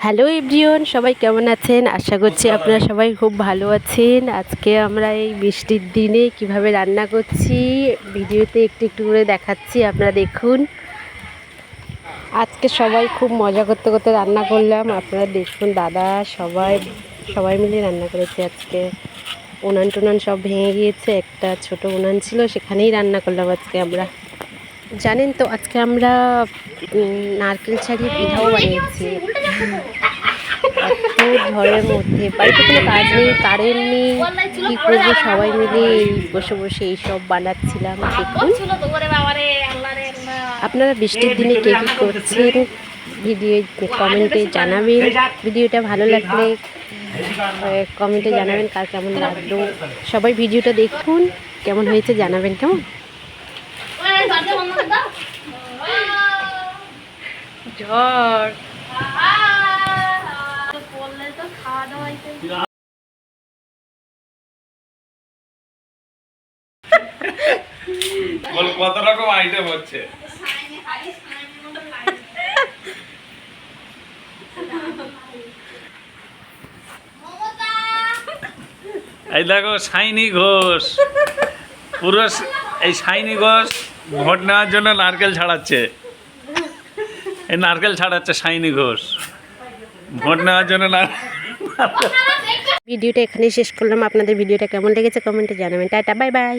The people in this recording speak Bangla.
হ্যালো এভরিওয়ান, সবাই কেমন আছেন? আশা করছি আপনারা সবাই খুব ভালো আছেন। আজকে আমরা এই বৃষ্টির দিনে কিভাবে রান্না করছি ভিডিওতে একটু একটু করে দেখাচ্ছি, আপনারা দেখুন। আজকে সবাই খুব মজা করতে করতে রান্না করলাম, আপনারা দেখুন। দাদা সবাই মিলে রান্না করেছে আজকে। উনান টুনান সব ভেঙে গিয়েছে, একটা ছোট উনান ছিল, সেখানেই রান্না করলাম আজকে আমরা। জানেন তো আজকে আমরা নারকেল ছাড়িয়ে পিঠাও বানিয়েছি। এত ঝড়ের মধ্যে বাড়িতে কোনো কাজ নেই, কারেন্ট নেই, কী করবো, সবাই মিলে এই বসে বসে এইসব বানাচ্ছিলাম। দেখুন আপনারা বৃষ্টির দিনে কে কী করছেন ভিডিও কমেন্টে জানাবেন। ভিডিওটা ভালো লাগলে কমেন্টে জানাবেন কার কেমন লাগলো। সবাই ভিডিওটা দেখুন, কেমন হয়েছে জানাবেন। কেমন ঝড় কত রকম আইটেম হচ্ছে। এই দেখো সাইনি ঘোষ, পুরো এই সাইনি ঘোষ ভোট নেওয়ার জন্য নারকেল ছাড়াচ্ছে। এই নারকেল ছাড়াচ্ছে সাইনি ঘোষ ভোট নেওয়ার জন্য। ভিডিওটা এখানেই শেষ করলাম। আপনাদের ভিডিওটা কেমন লেগেছে কমেন্টে জানাবেন। Tata, bye bye.